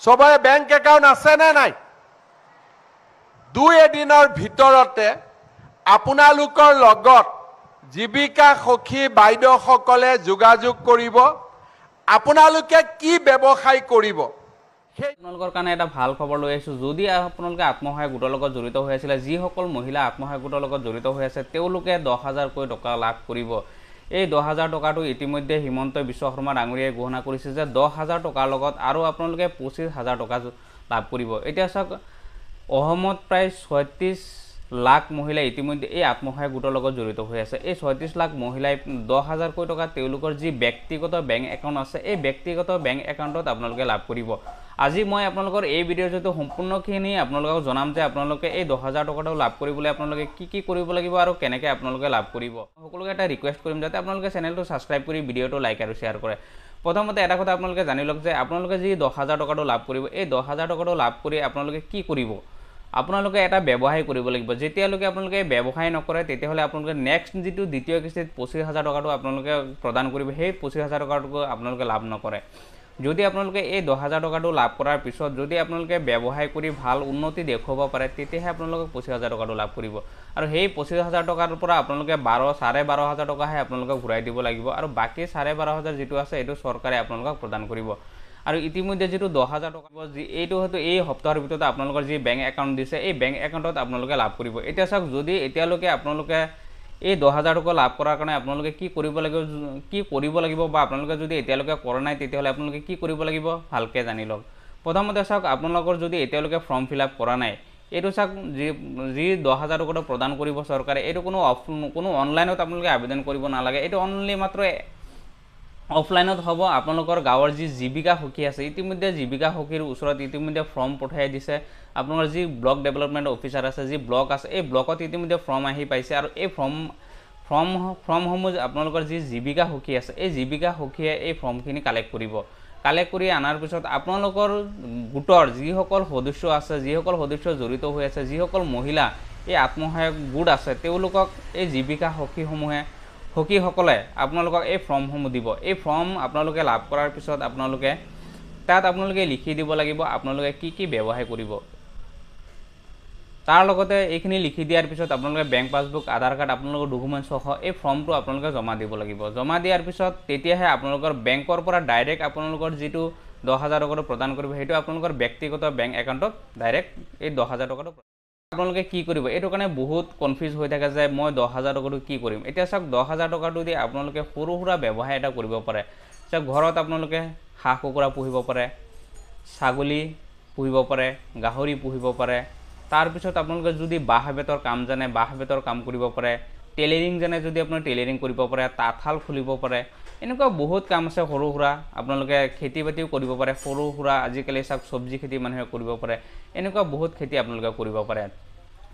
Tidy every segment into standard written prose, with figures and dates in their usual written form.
সবৰে bank account আছে নে নাই? 2 দিনৰ ভিতৰতে আপোনালোকৰ লগত জীৱিকা সখী বাইদেউসকলে যোগাযোগ কৰিব। আপোনালোকে কি ব্যৱসায় কৰিব? আপোনালোকৰ কাৰণে এটা ভাল খবৰ লৈ আহিছোঁ। যদি আপোনালোকে আত্মসহায়ক গোটৰ লগত জড়িত হৈ আছিলে, যিসকল মহিলা আত্মসহায়ক গোটৰ লগত জড়িত হৈ আছে তেওঁলোকে 10,000কৈ টকা লাভ কৰিব। এই 10,000 টকাটো ইতিমধ্যে হিমন্ত বিশ্ব শৰ্মা ডাঙৰীয়াই ঘোষণা কৰিছে যে 10,000 টকাৰ লগত আৰু আপোনালোকে 25,000 টকা লাভ কৰিব। এতিয়া চাওক, অসমত প্ৰায় 36 লাখ মহিলা ইতিমধ্যে এই আত্মসহায়ক গোটৰ লগত জড়িত হৈ আছে। এই 36 লাখ মহিলাই 10,000কৈ টকা তেওঁলোকৰ যি ব্যক্তিগত বেংক একাউণ্ট আছে এই ব্যক্তিগত বেংক একাউণ্টত আপোনালোকে লাভ কৰিব। আজি মই আপোনালোকৰ এই ভিডিঅ'ৰ জৰিয়তে সম্পূৰ্ণখিনি আপোনালোকক জনাম যে আপোনালোকে এই 10,000 টকাটো লাভ কৰিবলৈ আপোনালোকে কি কৰিব লাগিব আৰু কেনেকৈ আপোনালোকে লাভ কৰিব। সকলোকে এটা ৰিকুৱেষ্ট কৰিম যাতে আপোনালোকে চেনেলটো ছাবস্ক্ৰাইব কৰি ভিডিঅ'টো লাইক আৰু শ্বেয়াৰ কৰে। প্ৰথমতে এটা কথা আপোনালোকে জানি লওক যে আপোনালোকে যি 10,000 টকাটো লাভ কৰিব, এই 10,000 টকাটো লাভ কৰি আপোনালোকে কি কৰিব? আপোনালোকে এটা ব্যৱসায় কৰিব লাগিব। যেতিয়ালৈকে আপোনালোকে ব্যৱসায় নকৰে তেতিয়াহ'লে আপোনালোকে নেক্সট যিটো দ্বিতীয় কিস্তিত 25,000 টকাটো আপোনালোকে প্ৰদান কৰিব, সেই 25,000 টকাটো আপোনালোকে লাভ নকৰে। যদি আপোনালোকে এই 10,000 টকাটো লাভ কৰাৰ পিছত যদি আপোনালোকে ব্যৱসায় কৰি ভাল উন্নতি দেখুৱাব পাৰে তেতিয়াহে আপোনালোকে 25,000 টকাটো লাভ কৰিব। আৰু সেই 25,000 টকাৰ পৰা আপোনালোকে 12,500 টকাহে আপোনালোকক ঘূৰাই দিব লাগিব আৰু বাকী 12,500 যিটো আছে এইটো চৰকাৰে আপোনালোকক প্ৰদান কৰিব। আৰু ইতিমধ্যে যিটো 10,000 টকা এইটো হয়তো এই সপ্তাহৰ ভিতৰতে আপোনালোকৰ যি বেংক একাউণ্ট দিছে এই বেংক একাউণ্টত আপোনালোকে লাভ কৰিব। এতিয়া চাওক, যদি এতিয়ালৈকে আপোনালোকে এই 10,000 টকা লাভ কৰাৰ কাৰণে আপোনালোকে কি কৰিব লাগিব বা আপোনালোকে যদি এতিয়ালৈকে কৰা নাই তেতিয়াহ'লে আপোনালোকে কি কৰিব লাগিব ভালকৈ জানি লওক। প্ৰথমতে চাওক, আপোনালোকৰ যদি এতিয়ালৈকে ফৰ্ম ফিল আপ কৰা নাই, এইটো চাওক যি 10,000 টকাটো প্ৰদান কৰিব চৰকাৰে, এইটো কোনো অনলাইনত আপোনালোকে আবেদন কৰিব নালাগে। এইটো অনলি মাত্ৰ অফলাইনত হ'ব। আপোনালোকৰ গাঁৱৰ যি জীৱিকা সখী আছে, ইতিমধ্যে জীৱিকা সখীৰ ওচৰত ইতিমধ্যে ফৰ্ম পঠাই দিছে। আপোনালোকৰ যি ব্লক ডেভেলপমেণ্ট অফিচাৰ আছে, যি ব্লক আছে, এই ব্লকত ইতিমধ্যে ফৰ্ম আহি পাইছে আৰু এই ফৰ্মসমূহ আপোনালোকৰ যি জীৱিকা সখী আছে এই জীৱিকা সখীয়ে এই ফৰ্মখিনি কালেক্ট কৰিব। কালেক্ট কৰি অনাৰ পিছত আপোনালোকৰ গোটৰ যিসকল সদস্য আছে, যিসকল সদস্য জড়িত হৈ আছে, যিসকল মহিলা এই আত্মসহায়ক গোট আছে তেওঁলোকক এই জীৱিকা সখীসকলে আপোনালোকক এই ফৰ্মসমূহ দিব। এই ফৰ্ম আপোনালোকে লাভ কৰাৰ পিছত তাত আপোনালোকে লিখি দিব লাগিব আপোনালোকে কি ব্যৱসায় কৰিব। তাৰ লগতে এইখিনি লিখি দিয়াৰ পিছত আপোনালোকে বেংক পাছবুক, আধাৰ কাৰ্ড, আপোনালোকৰ ডকুমেণ্টছ সহ এই ফৰ্মটো আপোনালোকে জমা দিব লাগিব। জমা দিয়াৰ পিছত তেতিয়াহে আপোনালোকৰ বেংকৰ পৰা ডাইৰেক্ট আপোনালোকৰ যিটো 10,000 টকাটো প্ৰদান কৰিব সেইটো আপোনালোকৰ ব্যক্তিগত বেংক একাউণ্টত ডাইৰেক্ট এই 10,000 টকাটো আপোনালোকে কি কৰিব। এইটো কাৰণে বহুত কনফিউজ হৈ থাকে যে মই 10,000 টকাটো কি কৰিম। এতিয়া চাওক, 10,000 টকাটো দি আপোনালোকে সৰু সুৰা ব্যৱসায় এটা কৰিব পাৰে। চাওক, ঘৰত আপোনালোকে হাঁহ কুকুৰা পুহিব পাৰে, ছাগলী পুহিব পাৰে, গাহৰি পুহিব পাৰে। তাৰপিছত আপোনালোকে যদি বাঁহ বেতৰ কাম জানে বাঁহ বেতৰ কাম কৰিব পাৰে, টেইলাৰিং জানে যদি আপোনাৰ টেইলাৰিং কৰিব পাৰে, তাঁতশাল খুলিব পাৰে। এনেকুৱা বহুত কাম আছে সৰু সুৰা। আপোনালোকে খেতি বাতিও কৰিব পাৰে সৰু সুৰা। আজিকালি চাওক, চব্জি খেতি মানুহে কৰিব পাৰে। এনেকুৱা বহুত খেতি আপোনালোকে কৰিব পাৰে।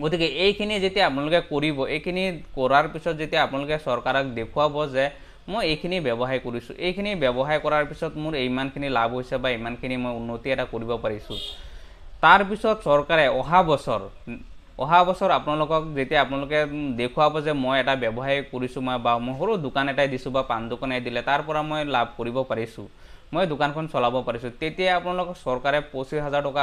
গতিকে এইখিনি যেতিয়া আপোনালোকে কৰিব, এইখিনি কৰাৰ পিছত যেতিয়া আপোনালোকে চৰকাৰক দেখুৱাব যে মই এইখিনি ব্যৱসায় কৰিছোঁ, এইখিনি ব্যৱসায় কৰাৰ পিছত মোৰ ইমানখিনি লাভ হৈছে বা ইমানখিনি মই উন্নতি এটা কৰিব পাৰিছোঁ, তাৰপিছত চৰকাৰে অহা বছৰ আপোনালোকক যেতিয়া আপোনালোকে দেখুৱাব যে মই এটা ব্যৱসায় কৰিছোঁ, বা মই সৰু দোকান এটাই দিছোঁ বা পাণ দোকানে দিলে তাৰ পৰা মই লাভ কৰিব পাৰিছোঁ, মই দোকানখন চলাব পাৰিছোঁ, তেতিয়া আপোনালোকক চৰকাৰে 25,000 টকা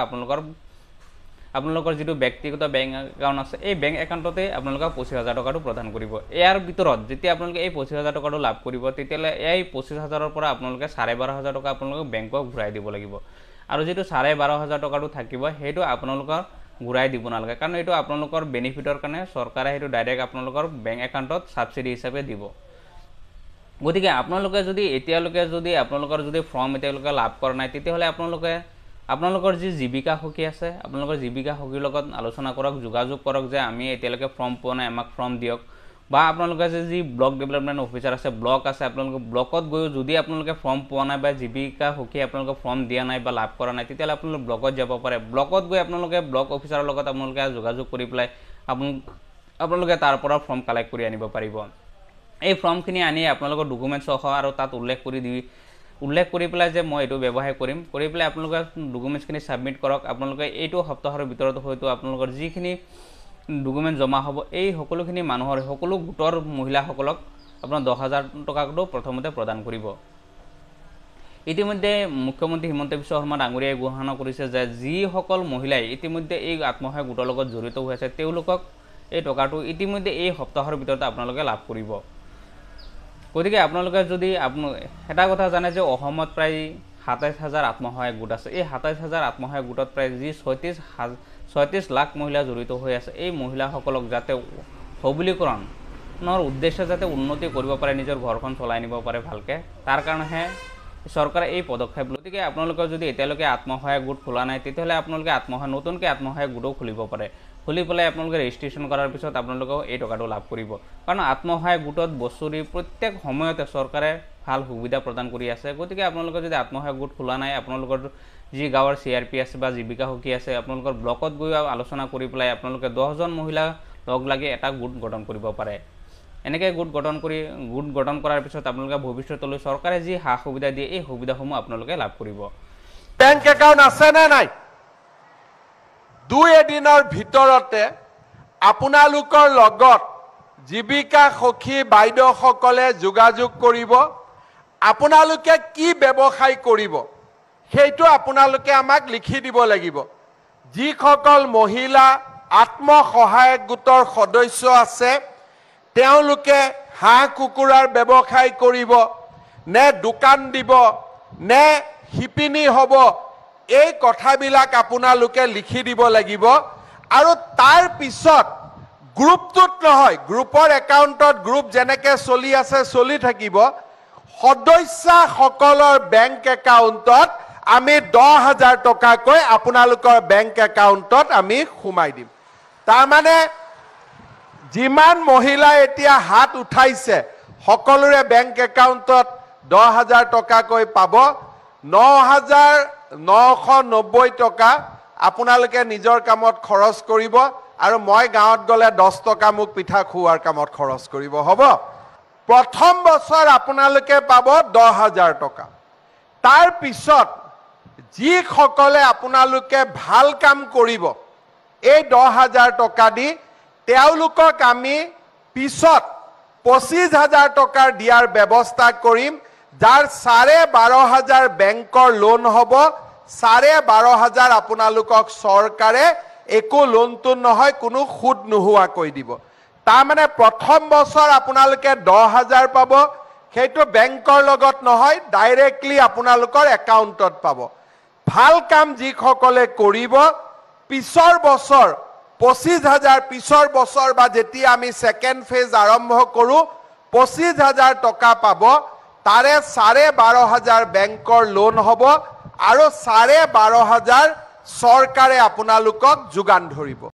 আপোনালোকৰ যিটো ব্যক্তিগত বেংক একাউণ্ট আছে এই বেংক একাউণ্টতে আপোনালোকক 25,000 টকাটো প্ৰদান কৰিব। ইয়াৰ ভিতৰত যেতিয়া আপোনালোকে এই 25,000 টকাটো লাভ কৰিব তেতিয়াহ'লে এই 25,000ৰ পৰা আপোনালোকে 12,500 টকা আপোনালোকক বেংকক ঘূৰাই দিব লাগিব। আৰু যিটো 12,500 টকাটো থাকিব সেইটো আপোনালোকৰ ঘূৰাই দিব নালাগে, কাৰণ এইটো আপোনালোকৰ বেনিফিটৰ কাৰণে চৰকাৰে সেইটো ডাইৰেক্ট আপোনালোকৰ বেংক একাউণ্টত ছাবচিডি হিচাপে দিব। গতিকে আপোনালোকে যদি আপোনালোকৰ ফৰ্ম এতিয়ালৈকে লাভ কৰা নাই তেতিয়াহ'লে আপোনালোকৰ যি জীৱিকা সখী আছে আপোনালোকৰ জীৱিকা সখীৰ লগত আলোচনা কৰক, যোগাযোগ কৰক যে আমি এতিয়ালৈকে ফৰ্ম পোৱা নাই, আমাক ফৰ্ম দিয়ক। বা আপোনালোকে যি ব্লক ডেভেলপমেণ্ট অফিচাৰ আছে, ব্লক আছে, আপোনালোকে ব্লকত গৈও যদি আপোনালোকে ফৰ্ম পোৱা নাই বা জীৱিকা সখী আপোনালোকে ফৰ্ম দিয়া নাই বা লাভ কৰা নাই তেতিয়াহ'লে আপোনালোকে ব্লকত যাব পাৰে। ব্লকত গৈ আপোনালোকে ব্লক অফিচাৰৰ লগত আপোনালোকে যোগাযোগ কৰি পেলাই আপোনালোকে তাৰ পৰা ফৰ্ম কালেক্ট কৰি আনিব পাৰিব। এই ফৰ্মখিনি আনি আপোনালোকৰ ডকুমেণ্টছ সহ আৰু তাত উল্লেখ কৰি পেলাই যে মই এইটো ব্যৱসায় কৰিম, কৰি পেলাই আপোনালোকে ডকুমেণ্টছখিনি ছাবমিট কৰক। আপোনালোকে এইটো সপ্তাহৰ ভিতৰত হয়তো আপোনালোকৰ যিখিনি ডকুমেণ্ট জমা হ'ব এই সকলোখিনি সকলো গোটৰ মহিলাসকলক আপোনাৰ 10,000 টকাটো প্ৰথমতে প্ৰদান কৰিব। ইতিমধ্যে মুখ্যমন্ত্ৰী হিমন্ত বিশ্ব শৰ্মা ডাঙৰীয়াই ঘোষণা কৰিছে যে যিসকল মহিলাই ইতিমধ্যে এই আত্মসহায়ক গোটৰ লগত জড়িত হৈ আছে তেওঁলোকক এই টকাটো ইতিমধ্যে এই সপ্তাহৰ ভিতৰতে আপোনালোকে লাভ কৰিব। গতিকে আপোনালোকে যদি এটা কথা জানে যে অসমত প্ৰায় ২৭,০০০ আত্মসহায়ক গোট আছে। এই ২৭,০০০ আত্মসহায়ক গোটত প্ৰায় যি ৩৬ লাখ মহিলা জড়িত হৈ আছে, এই মহিলাসকলক যাতে সবলীকৰণৰ উদ্দেশ্যে যাতে উন্নতি কৰিব পাৰে, নিজৰ ঘৰখন চলাই নিব পাৰে ভালকৈ, তাৰ কাৰণেহে চৰকাৰে এই পদক্ষেপ লয়। গতিকে আপোনালোকে যদি এতিয়ালৈকে আত্মসহায়ক গোট খোলা নাই তেতিয়াহ'লে আপোনালোকে নতুনকৈ আত্মসহায়ক গোটো খুলিব পাৰে। খুলি পেলাই আপোনালোকে ৰেজিষ্ট্ৰেশ্যন কৰাৰ পিছত আপোনালোকেও এই টকাটো লাভ কৰিব। কাৰণ আত্মসহায়ক গোটত বছৰি প্ৰত্যেক সময়তে চৰকাৰে ভাল সুবিধা প্ৰদান কৰি আছে। গতিকে আপোনালোকে যদি আত্মসহায়ক গোট খোলা নাই, আপোনালোকৰ যি গাঁৱৰ CRP আছে বা জীৱিকা সখী আছে, আপোনালোকৰ ব্লকত গৈ আলোচনা কৰি পেলাই আপোনালোকে 10জন মহিলা লগ লাগি এটা গোট গঠন কৰিব পাৰে। এনেকৈ গোট গঠন কৰাৰ পিছত আপোনালোকে ভৱিষ্যতলৈ চৰকাৰে যি সা সুবিধা দিয়ে এই সুবিধাসমূহ আপোনালোকে লাভ কৰিব। বেংক একাউণ্ট আছে নে নাই? 2 এদিনৰ ভিতৰতে আপোনালোকৰ লগত জীৱিকা সখী বাইদেউসকলে যোগাযোগ কৰিব। আপোনালোকে কি ব্যৱসায় কৰিব সেইটো আপোনালোকে আমাক লিখি দিব লাগিব। যিসকল মহিলা আত্মসহায়ক গোটৰ সদস্য আছে তেওঁলোকে হাঁহ কুকুৰাৰ ব্যৱসায় কৰিব নে দোকান দিব নে শিপিনী হ'ব, এই কথাবিলাক আপোনালোকে লিখি দিব লাগিব। আৰু তাৰ পিছত গ্ৰুপটোত নহয়, গ্ৰুপৰ একাউণ্টত গ্ৰুপ যেনেকৈ চলি আছে চলি থাকিব, সদস্যসকলৰ বেংক একাউণ্টত আমি 10,000 টকাকৈ আপোনালোকৰ বেংক একাউণ্টত আমি সোমাই দিম। তাৰমানে যিমান মহিলাই এতিয়া হাত উঠাইছে সকলোৰে বেংক একাউণ্টত 10,000 টকাকৈ পাব। 9,990 টকা আপোনালোকে নিজৰ কামত খৰচ কৰিব আৰু মই গাঁৱত গ'লে 10 টকা মোক পিঠা খুওৱাৰ কামত খৰচ কৰিব, হ'ব? প্ৰথম বছৰ আপোনালোকে পাব 10,000 টকা। তাৰ পিছত যিসকলে আপোনালোকে ভাল কাম কৰিব এই 10,000 টকা দি তেওঁলোকক আমি পিছত 25,000 টকাৰ দিয়াৰ ব্যৱস্থা কৰিম, যাৰ 12,500 বেংকৰ লোন হ'ব। 12,500 আপোনালোকক চৰকাৰে একো লোনটো নহয়, কোনো সুদ নোহোৱাকৈ দিব। তাৰমানে প্ৰথম বছৰ আপোনালোকে 10,000 পাব, সেইটো বেংকৰ লগত নহয়, ডাইৰেক্টলি আপোনালোকৰ একাউণ্টত পাব। ভাল কাম যিসকলে কৰিব পিছৰ বছৰ 25,000, পিছৰ বছৰ বা যেতিয়া আমি ছেকেণ্ড ফেজ আৰম্ভ কৰোঁ 25,000 টকা পাব। তাৰে 12,500 বেংকৰ লোন হ'ব আৰু 12,500 চৰকাৰে আপোনালোকক যোগান ধৰিব।